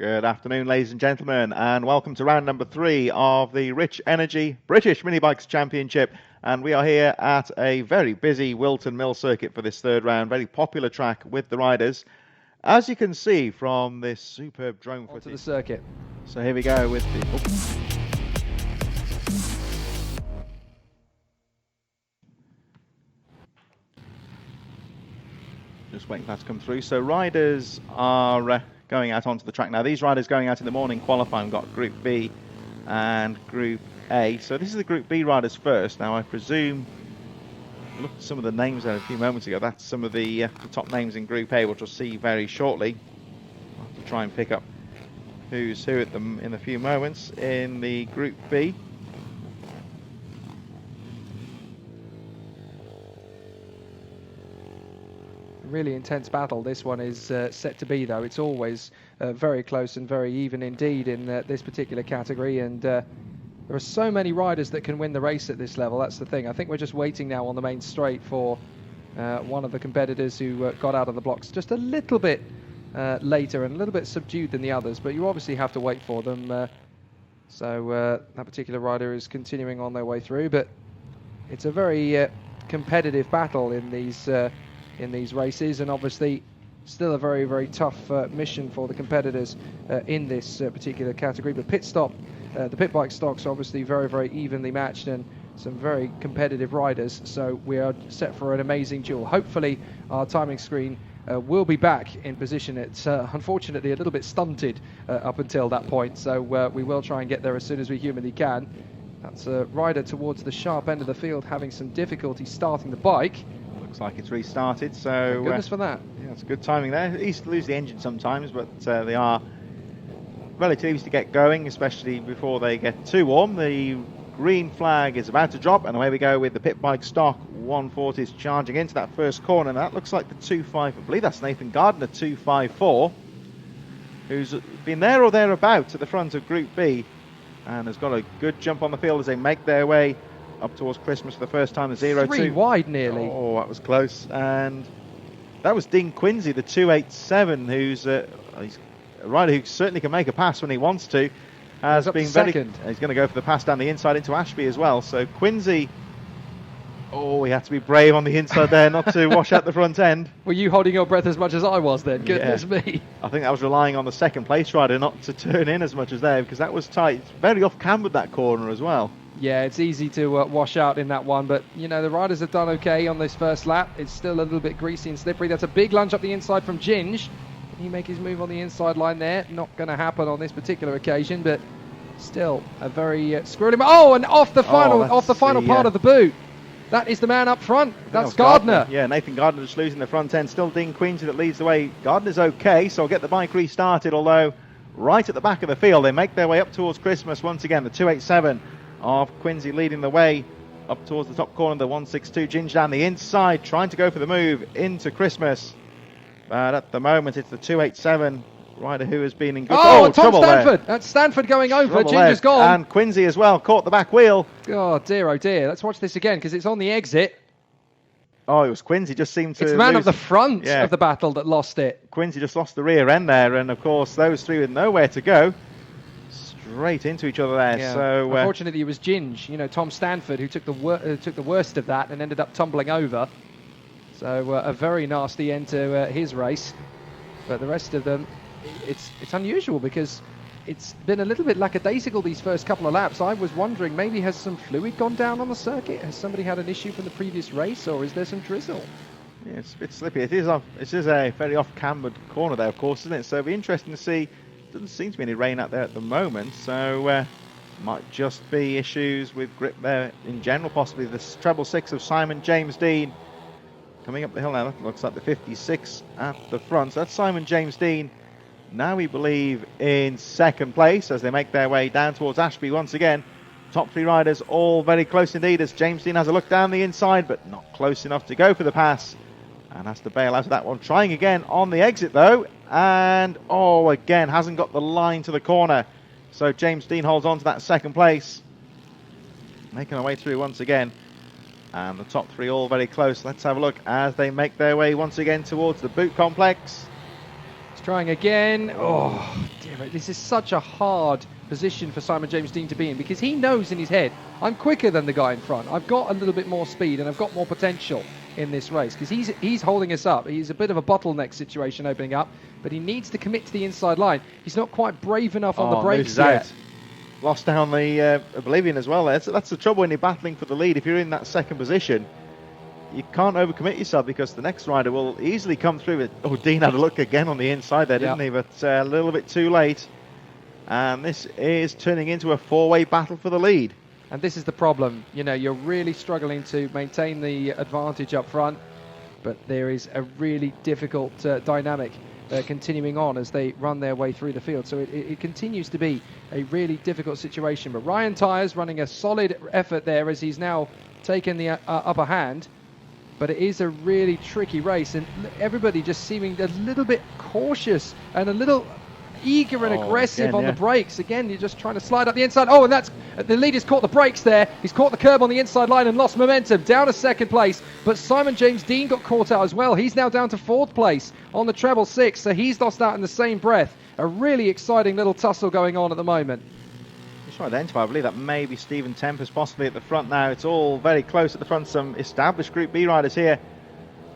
Good afternoon, ladies and gentlemen, and welcome to round number 3 of the Rich Energy British Mini Bikes Championship. And we are here at a very busy Whilton Mill Circuit for this third round, very popular track with the riders, as you can see from this superb drone footage. Onto the circuit. So here we go with the... Just waiting for that to come through. So riders are going out onto the track now. These riders going out in the morning qualifying. We've got Group B and Group A. So this is the Group B riders first. Now I presume, look at some of the names there a few moments ago. That's some of the top names in Group A, which we'll see very shortly. I'll have to try and pick up who's who at them in a few moments in the Group B. Really intense battle this one is set to be, though. It's always very close and very even indeed in this particular category, and there are so many riders that can win the race at this level. That's the thing. I think we're just waiting now on the main straight for one of the competitors who got out of the blocks just a little bit later and a little bit subdued than the others, but you obviously have to wait for them. So that particular rider is continuing on their way through, but it's a very competitive battle in these races, and obviously still a very, very tough mission for the competitors in this particular category. But the pit bike stocks are obviously very, very evenly matched and some very competitive riders, so we are set for an amazing duel. Hopefully our timing screen will be back in position. It's unfortunately a little bit stunted up until that point, so we will try and get there as soon as we humanly can. That's a rider towards the sharp end of the field having some difficulty starting the bike. Looks like it's restarted, so thank goodness for that. Yeah, it's good timing there. It used to lose the engine sometimes, but they are relatively easy to get going, especially before they get too warm. The green flag is about to drop, and away we go with the pit bike stock. 140 is charging into that first corner, and that looks like the 2.5. I believe that's Nathan Gardner, 2.54, who's been there or thereabouts at the front of Group B, and has got a good jump on the field as they make their way up towards Christmas for the first time. The 0-2. 3 wide nearly. Oh, that was close. And that was Dean Quincy, the 2.87, who's he's a rider who certainly can make a pass when he wants to. Has been second. He's going to go for the pass down the inside into Ashby as well. So Quincy, he had to be brave on the inside there not to wash out the front end. Were you holding your breath as much as I was then? Goodness me. I think I was relying on the second place rider not to turn in as much as there, because that was tight. It's very off cambered, that corner as well. Yeah, it's easy to wash out in that one, but you know, the riders have done okay on this first lap. It's still a little bit greasy and slippery. That's a big lunge up the inside from Ginge. Can he make his move on the inside line there? Not going to happen on this particular occasion, but still a very squirrely. Oh, and off the final part of the boot. That is the man up front. That's Gardner. Yeah, Nathan Gardner just losing the front end. Still Dean Quincy that leads the way. Gardner's okay, so I'll get the bike restarted, although right at the back of the field, they make their way up towards Christmas once again. The 2.87 of Quincy leading the way up towards the top corner. The 1.62 Ginge down the inside, trying to go for the move into Christmas. But at the moment, it's the 2.87 rider who has been in good Tom Stanford. There. That's Stanford going over. Ginger's gone. And Quincy as well, caught the back wheel. Oh dear, oh dear. Let's watch this again, because it's on the exit. Oh, it was Quincy, just seemed to It's the man at the front of the battle that lost it. Quincy just lost the rear end there, and of course those three with nowhere to go. Straight into each other there. Yeah. So unfortunately it was Ginge, Tom Stanford, who took the worst of that and ended up tumbling over. So a very nasty end to his race. But the rest of them, it's unusual, because it's been a little bit lackadaisical these first couple of laps. I was wondering, maybe has some fluid gone down on the circuit? Has somebody had an issue from the previous race, or is there some drizzle? Yeah, it's a bit slippy. It is a very off-cambered corner there, of course, isn't it? So it'll be interesting to see. Doesn't seem to be any rain out there at the moment, so might just be issues with grip there in general, possibly. The treble 6 of Simon James Dean coming up the hill now. That looks like the 56 at the front. So that's Simon James Dean. Now we believe in second place as they make their way down towards Ashby once again. Top 3 riders all very close indeed, as James Dean has a look down the inside, but not close enough to go for the pass, and has to bail out of that one. Trying again on the exit though, and again hasn't got the line to the corner. So James Dean holds on to that second place, making our way through once again. And the top 3 all very close. Let's have a look as they make their way once again towards the boot complex. He's trying again. Oh, dear, this is such a hard position for Simon James Dean to be in, because he knows in his head, I'm quicker than the guy in front. I've got a little bit more speed and I've got more potential in this race, because he's holding us up. He's a bit of a bottleneck situation opening up, but he needs to commit to the inside line. He's not quite brave enough on the brakes yet. Lost down the Oblivion as well. That's the trouble when you're battling for the lead. If you're in that second position, you can't overcommit yourself, because the next rider will easily come through it. Oh, Dean had a look again on the inside there, didn't he? But a little bit too late. And this is turning into a four-way battle for the lead. And this is the problem. You know, you're really struggling to maintain the advantage up front, but there is a really difficult dynamic continuing on as they run their way through the field. So it continues to be a really difficult situation. But Ryan Tyers running a solid effort there as he's now taken the upper hand. But it is a really tricky race, and everybody just seeming a little bit cautious and a little eager and aggressive on the brakes. Again, you're just trying to slide up the inside. Oh, and that's the leader's caught the brakes there. He's caught the curb on the inside line and lost momentum. Down to second place, but Simon James Dean got caught out as well. He's now down to fourth place on the treble six, so he's lost out in the same breath. A really exciting little tussle going on at the moment. Just trying to identify, I believe that may be Stephen Tempest possibly at the front now. It's all very close at the front. Some established Group B riders here,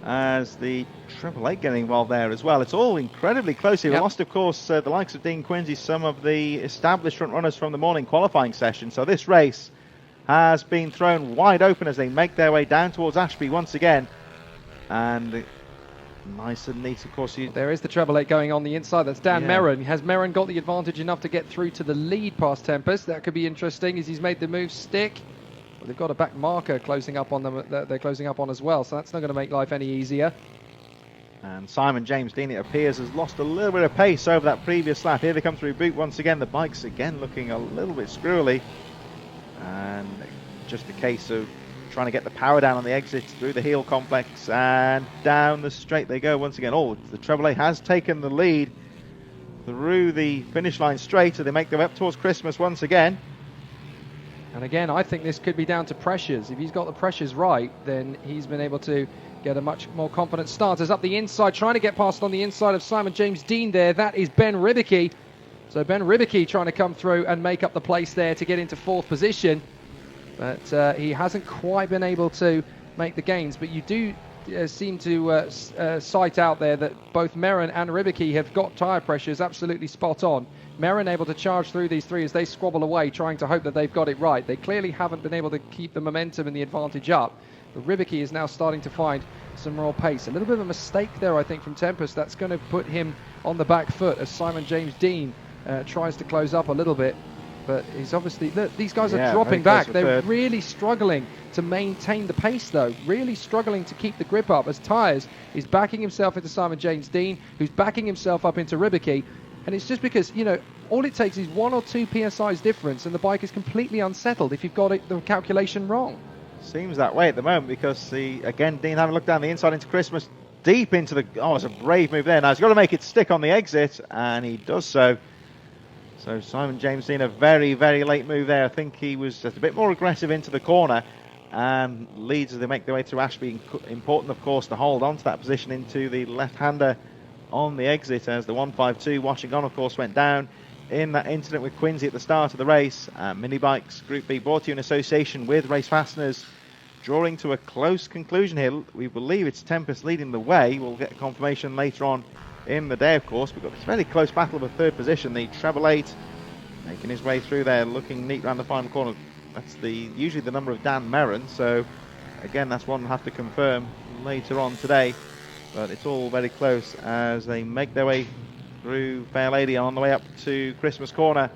as the Triple Eight getting involved there as well. It's all incredibly close here. We lost, of course, the likes of Dean Quincy, some of the established front runners from the morning qualifying session. So this race has been thrown wide open as they make their way down towards Ashby once again. And nice and neat, of course. There is the Treble Eight going on the inside. That's Dan Merrin. Has Merrin got the advantage enough to get through to the lead past Tempest? That could be interesting as he's made the move stick. Well, they've got a back marker closing up on them. They're closing up on as well, so that's not going to make life any easier. And Simon James Dean, it appears, has lost a little bit of pace over that previous lap. Here they come through boot once again. The bike's again looking a little bit screwy. And just a case of trying to get the power down on the exit through the heel complex, and down the straight they go once again. Oh, the Treble Eight has taken the lead through the finish line straight, so they make their way up towards Christmas once again. And again, I think this could be down to pressures. If he's got the pressures right, then he's been able to get a much more confident start. As up the inside, trying to get past on the inside of Simon James Dean there. That is Ben Ribicki. So Ben Ribicki trying to come through and make up the place there to get into fourth position. But he hasn't quite been able to make the gains. But you do seem to cite out there that both Merrin and Ribicki have got tyre pressures absolutely spot on. Merrin able to charge through these three as they squabble away, trying to hope that they've got it right. They clearly haven't been able to keep the momentum and the advantage up. But Ribicki is now starting to find some more pace. A little bit of a mistake there, I think, from Tempest. That's going to put him on the back foot as Simon James Dean tries to close up a little bit. But he's obviously, look, these guys are dropping back. They're really struggling to maintain the pace, though. Really struggling to keep the grip up as Tyers is backing himself into Simon James Dean, who's backing himself up into Ribicki. And it's just because, you know, all it takes is 1 or 2 PSI's difference and the bike is completely unsettled if you've got the calculation wrong. Seems that way at the moment, because again, Dean having looked down the inside into Christmas, deep into the, it's a brave move there. Now he's got to make it stick on the exit, and he does so. So Simon James Dean, a very, very late move there. I think he was just a bit more aggressive into the corner, and leads as they make their way through Ashby. Important, of course, to hold on to that position into the left-hander on the exit, as the 152 washing on, of course, went down in that incident with Quincy at the start of the race. Mini Bikes Group B, brought to you in association with Race Fasteners, drawing to a close conclusion here. We believe it's Tempest leading the way. We'll get confirmation later on in the day, of course. We've got this very close battle of a third position. The Treble Eight making his way through there, looking neat around the final corner. That's usually the number of Dan Merrin, so again, that's one we'll have to confirm later on today. But it's all very close as they make their way through Fair Lady on the way up to Christmas Corner.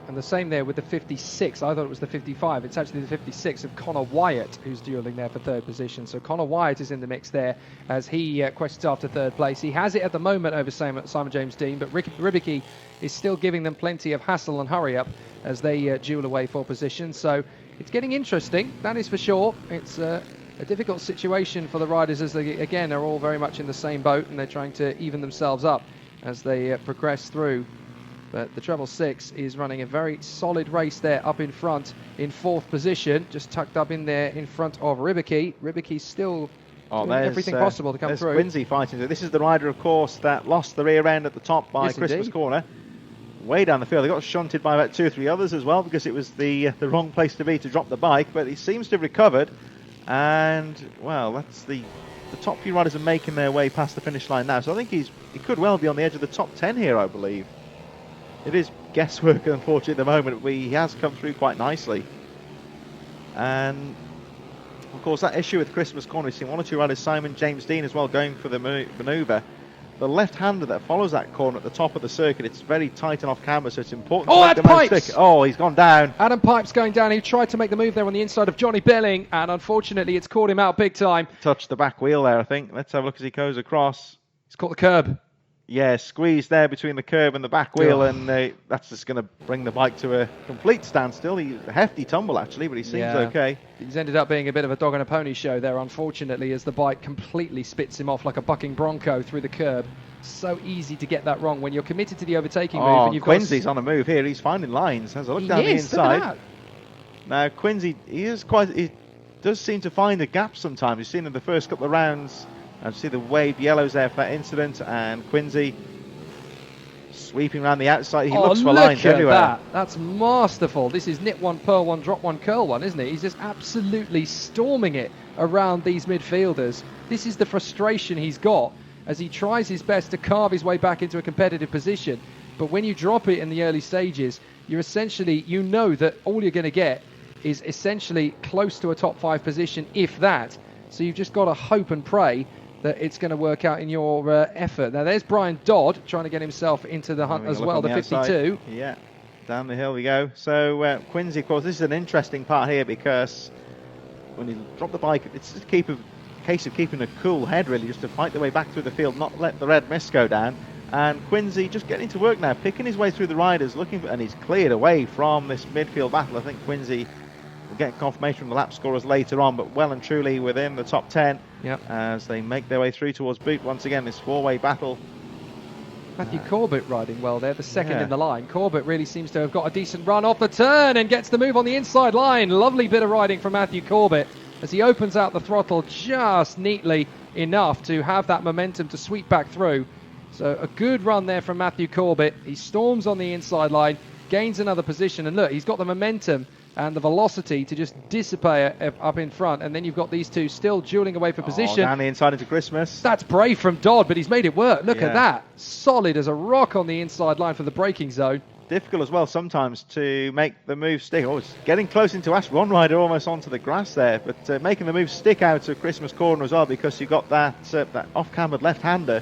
And the same there with the 56. I thought it was the 55. It's actually the 56 of Connor Wyatt who's dueling there for third position. So Connor Wyatt is in the mix there as he questions after third place. He has it at the moment over Simon James Dean, but Ribicki is still giving them plenty of hassle and hurry up as they duel away for position. So it's getting interesting, that is for sure. It's a difficult situation for the riders as they, again, are all very much in the same boat and they're trying to even themselves up as they progress through. But the treble six is running a very solid race there up in front in fourth position, just tucked up in there in front of Ribicki. Ribicki's still Oh, doing everything possible to come through. Quincy fighting. So this is the rider, of course, that lost the rear end at the top by Christmas indeed. Corner. Way down the field. They got shunted by about 2 or 3 others as well because it was the wrong place to be to drop the bike, but he seems to have recovered. And, well, that's the top few riders are making their way past the finish line now. So I think he could well be on the edge of the top 10 here, I believe. It is guesswork, unfortunately, at the moment, but he has come through quite nicely. And, of course, that issue with Christmas Corner, we've seen 1 or 2 riders, Simon James Dean as well, going for the manoeuvre. The left-hander that follows that corner at the top of the circuit, it's very tight and off camber, so it's important to make the most stick. Oh, he's gone down. Adam Pipe's going down. He tried to make the move there on the inside of Johnny Billing, and unfortunately it's caught him out big time. Touched the back wheel there, I think. Let's have a look as he goes across. He's caught the curb. Yeah, squeezed there between the curb and the back wheel, and that's just going to bring the bike to a complete standstill. He's a hefty tumble, actually, but he seems okay. He's ended up being a bit of a dog and a pony show there, unfortunately, as the bike completely spits him off like a bucking bronco through the curb. So easy to get that wrong when you're committed to the overtaking move. And you've Quincy's on a move here. He's finding lines. Has a look down the inside. Now, Quincy, he does seem to find the gap sometimes. You've seen in the first couple of rounds. And see the waved yellows there for that incident, and Quincy sweeping around the outside. He looks for lines everywhere. That. That's masterful. This is nip one, pearl one, drop one, curl one, isn't it? He's just absolutely storming it around these midfielders. This is the frustration he's got as he tries his best to carve his way back into a competitive position. But when you drop it in the early stages, you're essentially, you know that all you're going to get is essentially close to a top 5 position, if that. So you've just got to hope and pray that it's going to work out in your effort. Now there's Brian Dodd trying to get himself into the hunt as well, the 52. Outside. Yeah, down the hill we go. So Quincy, of course, this is an interesting part here because when you drop the bike, it's just a case of keeping a cool head, really, just to fight the way back through the field, not let the red mist go down. And Quincy just getting to work now, picking his way through the riders, and he's cleared away from this midfield battle. I think Quincy will get confirmation from the lap scorers later on, but well and truly within the top 10 as they make their way through towards boot. Once again, this 4-way battle. Matthew Corbett riding well there, the second in the line. Corbett really seems to have got a decent run off the turn and gets the move on the inside line. Lovely bit of riding from Matthew Corbett as he opens out the throttle just neatly enough to have that momentum to sweep back through. So a good run there from Matthew Corbett. He storms on the inside line, gains another position, and look, he's got the momentum and the velocity to just dissipate up in front, and then you've got these two still dueling away for position. Down the inside into Christmas. That's brave from Dodd, but he's made it work. Look at that. Solid as a rock on the inside line for the braking zone. Difficult as well sometimes to make the move stick. Oh, it's getting close into Ash. One rider almost onto the grass there, but making the move stick out of Christmas Corner as well, because you've got that off-cambered left-hander,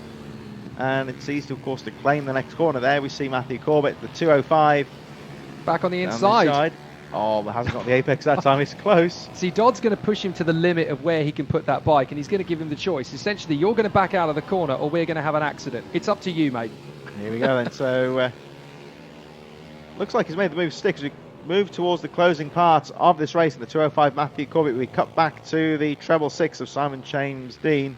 and it's easy, of course, to claim the next corner there. We see Matthew Corbett, the 205. Back on the inside. Oh, but hasn't got the apex that time. It's close. See, Dodd's going to push him to the limit of where he can put that bike, and he's going to give him the choice. Essentially, you're going to back out of the corner or we're going to have an accident. It's up to you, mate. Here we go then. So, looks like he's made the move stick as we move towards the closing part of this race. In the 205 Matthew Corbett, we cut back to the treble 6 of Simon James Dean.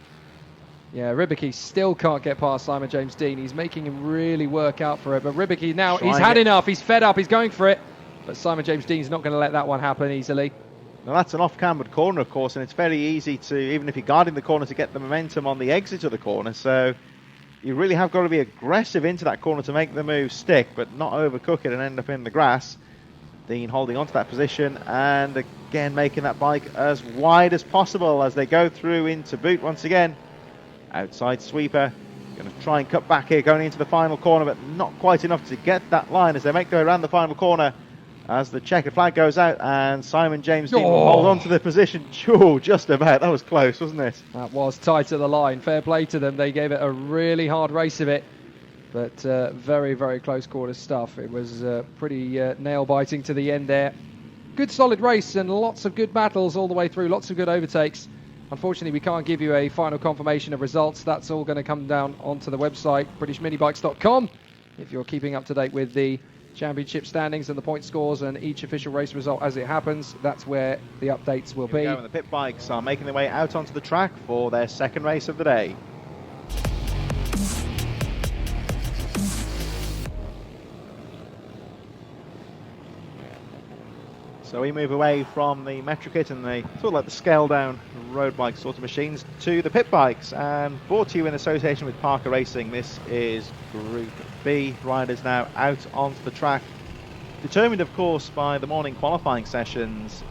Yeah, Rybicki still can't get past Simon James Dean. He's making him really work out for it. But Rybicki now, he's had enough. He's fed up. He's going for it. But Simon James Dean's not going to let that one happen easily. Now that's an off-cambered corner, of course, and it's very easy to, even if you're guarding the corner, to get the momentum on the exit of the corner. So you really have got to be aggressive into that corner to make the move stick, but not overcook it and end up in the grass. Dean holding onto that position and again making that bike as wide as possible as they go through into boot once again. Outside sweeper. Going to try and cut back here going into the final corner, but not quite enough to get that line as they make their way around the final corner. As the checkered flag goes out and Simon James Dean will hold on to the position. Just about. That was close, wasn't it? That was tight at the line. Fair play to them. They gave it a really hard race of it. But very, very close quarter stuff. It was pretty nail-biting to the end there. Good solid race and lots of good battles all the way through. Lots of good overtakes. Unfortunately, we can't give you a final confirmation of results. That's all going to come down onto the website, BritishMinibikes.com. If you're keeping up to date with the championship standings and the point scores and each official race result as it happens, that's where the updates will be. The pit bikes are making their way out onto the track for their second race of the day. So we move away from the Metro Kit and the sort of like the scale down road bike sort of machines to the pit bikes, and brought to you in association with Parker Racing. This is Group B. Riders now out onto the track, determined of course by the morning qualifying sessions.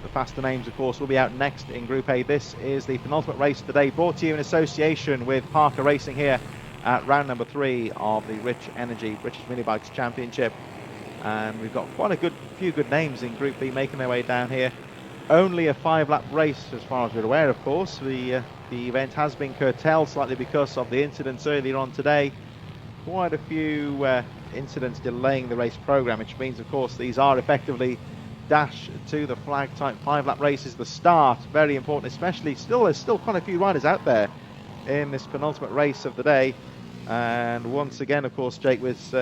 The faster names of course will be out next in Group A. This is the penultimate race of the day, brought to you in association with Parker Racing here at round number 3 of the Rich Energy British Mini Bikes Championship. And we've got quite a few good names in Group B making their way down here. Only a 5-lap race as far as we're aware, of course. The event has been curtailed slightly because of the incidents earlier on today. Quite a few incidents delaying the race program, which means of course these are effectively dash to the flag type 5-lap races. The start, very important, especially there's still quite a few riders out there in this penultimate race of the day. And once again, of course, Jake, with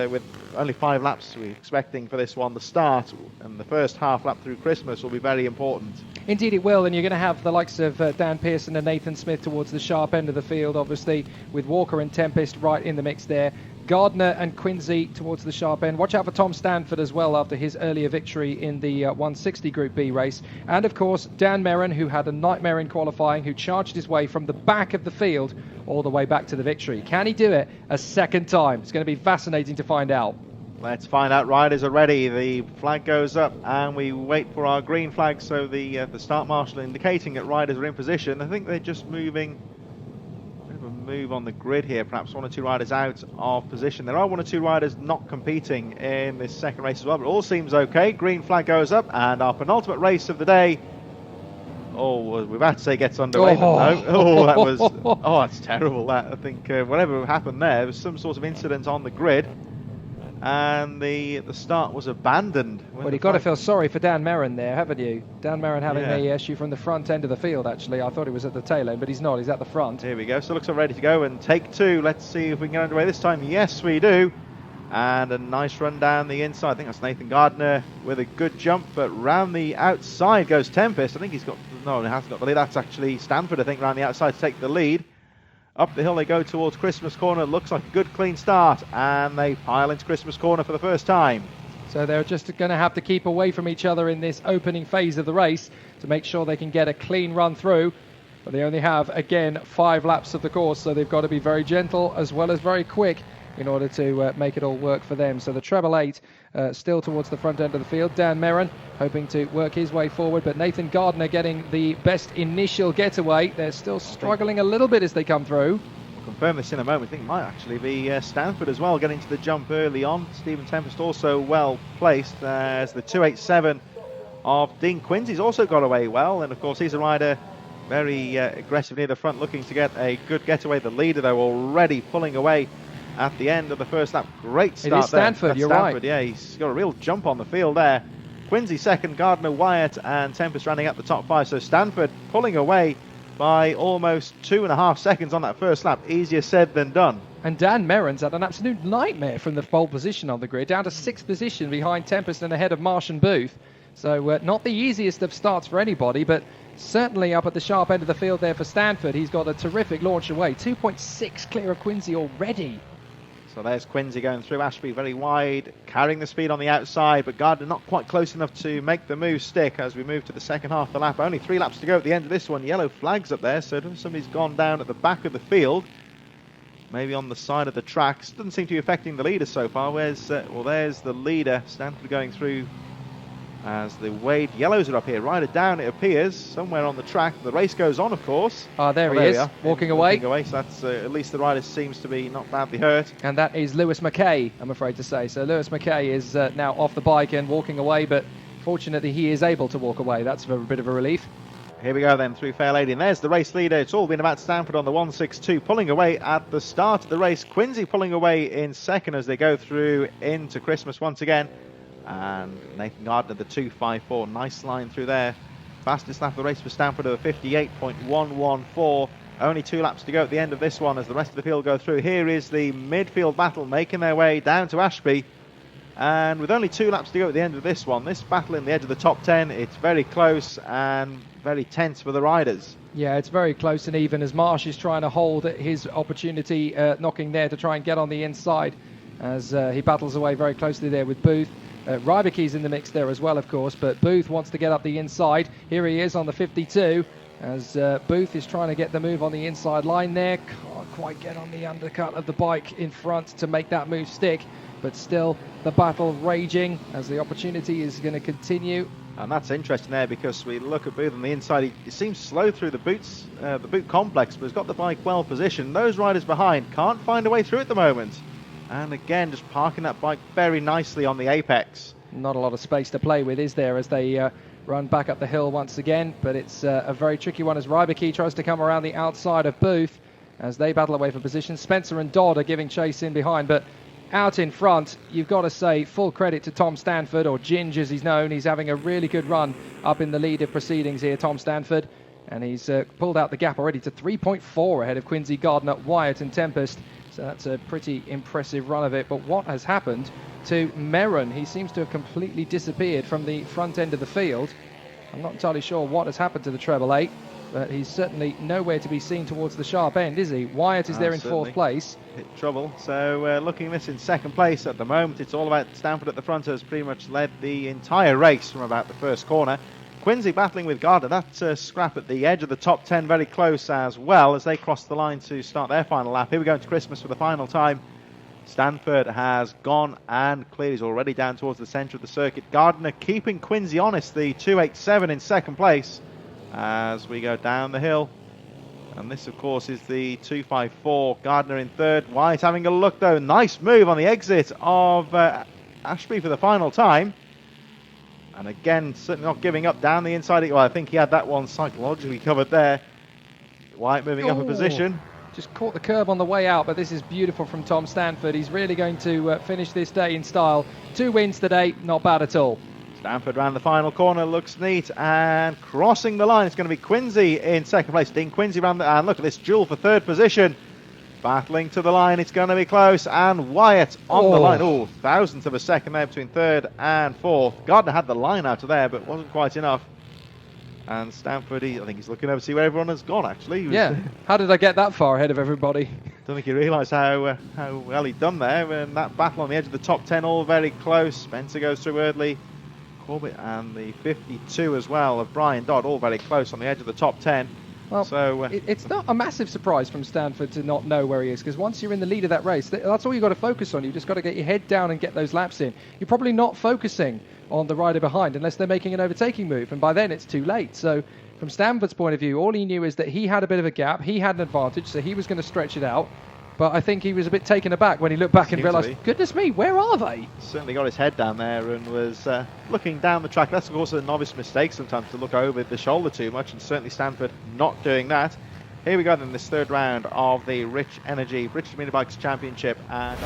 only 5 laps we're expecting for this one, the start and the first half lap through Christmas will be very important. Indeed it will, and you're going to have the likes of Dan Pearson and Nathan Smith towards the sharp end of the field, obviously, with Walker and Tempest right in the mix there. Gardner and Quincy towards the sharp end. Watch out for Tom Stanford as well after his earlier victory in the 160 Group B race. And of course, Dan Merrin, who had a nightmare in qualifying, who charged his way from the back of the field all the way back to the victory. Can he do it a second time? It's going to be fascinating to find out. Let's find out. Riders are ready. The flag goes up and we wait for our green flag. So the start marshal indicating that riders are in position. I think they're just moving. Move on the grid here, perhaps 1 or 2 riders out of position. There are 1 or 2 riders not competing in this second race as well, but all seems okay. Green flag goes up and our penultimate race of the day, we're about to say gets underway, but no. That was that's terrible. That I think whatever happened there was some sort of incident on the grid and the start was abandoned. Well, you've got to feel sorry for Dan Merrin there, haven't you? Dan Merrin having the issue from the front end of the field, actually. I thought he was at the tail end, but he's not. He's at the front. Here we go. So looks like ready to go and take 2. Let's see if we can get underway this time. Yes, we do. And a nice run down the inside. I think that's Nathan Gardner with a good jump, but round the outside goes Tempest. I think he hasn't got the lead. That's actually Stanford, I think, round the outside to take the lead. Up the hill they go towards Christmas Corner. Looks like a good clean start, and they pile into Christmas Corner for the first time. So they're just going to have to keep away from each other in this opening phase of the race to make sure they can get a clean run through. But they only have, again, 5 laps of the course, so they've got to be very gentle as well as very quick in order to make it all work for them. So the treble 8 still towards the front end of the field. Dan Merrin hoping to work his way forward, but Nathan Gardner getting the best initial getaway. They're still struggling a little bit as they come through. We'll confirm this in a moment. I think it might actually be Stanford as well getting to the jump early on. Stephen Tempest also well placed as the 287 of Dean Quincy's also got away well, and of course he's a rider very aggressive near the front looking to get a good getaway. The leader though already pulling away at the end of the first lap. Great start. It is Stanford, there. You're Stanford, right. Yeah, he's got a real jump on the field there. Quincy second, Gardner, Wyatt and Tempest running up the top 5. So Stanford pulling away by almost 2.5 seconds on that first lap. Easier said than done. And Dan Merrin's had an absolute nightmare from the pole position on the grid, down to 6th position behind Tempest and ahead of Marsh and Booth. So not the easiest of starts for anybody, but certainly up at the sharp end of the field there for Stanford. He's got a terrific launch away. 2.6 clear of Quincy already. So there's Quincy going through Ashby very wide, carrying the speed on the outside, but Gardner not quite close enough to make the move stick as we move to the second half of the lap. Only 3 laps to go at the end of this one. Yellow flags up there, so somebody's gone down at the back of the field, maybe on the side of the tracks. Doesn't seem to be affecting the leader so far. There's the leader, Stanford going through as the wave yellows are up here. Rider down, it appears, somewhere on the track. The race goes on, of course. There he is, walking away. So that's at least the rider seems to be not badly hurt. And that is Lewis McKay, I'm afraid to say. So Lewis McKay is now off the bike and walking away, but fortunately he is able to walk away. That's a bit of a relief. Here we go then through Fair Lady, and there's the race leader. It's all been about Stanford on the 162, pulling away at the start of the race. Quincy pulling away in second as they go through into Christmas once again. And Nathan Gardner, the 254, nice line through there. Fastest lap of the race for Stanford of a 58.114. Only 2 laps to go at the end of this one as the rest of the field go through. Here is the midfield battle making their way down to Ashby. And with only 2 laps to go at the end of this one, this battle in the edge of the top 10, it's very close and very tense for the riders. Yeah, it's very close and even as Marsh is trying to hold his opportunity, knocking there to try and get on the inside as he battles away very closely there with Booth. Rybake's in the mix there as well, of course, but Booth wants to get up the inside. Here he is on the 52, as Booth is trying to get the move on the inside line there. Can't quite get on the undercut of the bike in front to make that move stick, but still the battle raging as the opportunity is going to continue. And that's interesting there, because we look at Booth on the inside. He seems slow through the boot complex, but he's got the bike well positioned. Those riders behind can't find a way through at the moment. And again, just parking that bike very nicely on the apex. Not a lot of space to play with, is there, as they run back up the hill once again. But it's a very tricky one as Rybake tries to come around the outside of Booth as they battle away for position. Spencer and Dodd are giving chase in behind, but out in front, you've got to say full credit to Tom Stanford, or Ginge as he's known. He's having a really good run up in the lead of proceedings here, Tom Stanford. And he's pulled out the gap already to 3.4 ahead of Quincy Gardner, Wyatt and Tempest. So that's a pretty impressive run of it. But what has happened to Merron? He seems to have completely disappeared from the front end of the field. I'm not entirely sure what has happened to the treble 8, but he's certainly nowhere to be seen towards the sharp end, is he? Wyatt is there in fourth place. Hit trouble. So looking at this in second place at the moment, it's all about Stanford at the front, has pretty much led the entire race from about the first corner. Quincy battling with Gardner. That scrap at the edge of the top 10 very close as well as they cross the line to start their final lap. Here we go into Christmas for the final time. Stanford has gone and cleared. He's already down towards the centre of the circuit. Gardner keeping Quincy honest, the 287 in second place as we go down the hill. And this, of course, is the 254. Gardner in third. White having a look, though. Nice move on the exit of Ashby for the final time. And again, certainly not giving up down the inside. Well, I think he had that one psychologically covered there. White moving up a position. Just caught the curb on the way out, but this is beautiful from Tom Stanford. He's really going to finish this day in style. 2 wins today, not bad at all. Stanford round the final corner, looks neat, and crossing the line, it's going to be Quincy in second place. Dean Quincy round the, and look at this duel for third position. Battling to the line, it's going to be close, and Wyatt on the line. Oh, thousandth of a second there between third and fourth. Gardner had the line out of there, but wasn't quite enough. And Stanford, I think he's looking over to see where everyone has gone, actually. Yeah, how did I get that far ahead of everybody? Don't think he realised how well he'd done there. And that battle on the edge of the top 10, all very close. Spencer goes through Eardley, Corbett, and the 52 as well of Brian Dodd, all very close on the edge of the top 10. Well, so it's not a massive surprise from Stanford to not know where he is, because once you're in the lead of that race, that's all you've got to focus on. You've just got to get your head down and get those laps in. You're probably not focusing on the rider behind unless they're making an overtaking move, and by then it's too late. So from Stanford's point of view, all he knew is that he had a bit of a gap, he had an advantage, so he was going to stretch it out. But I think he was a bit taken aback when he looked back and realised, goodness me, where are they? Certainly got his head down there and was looking down the track. That's, of course, a novice mistake sometimes, to look over the shoulder too much, and certainly Stanford not doing that. Here we go then, this third round of the Rich Energy British Mini Bikes Championship. And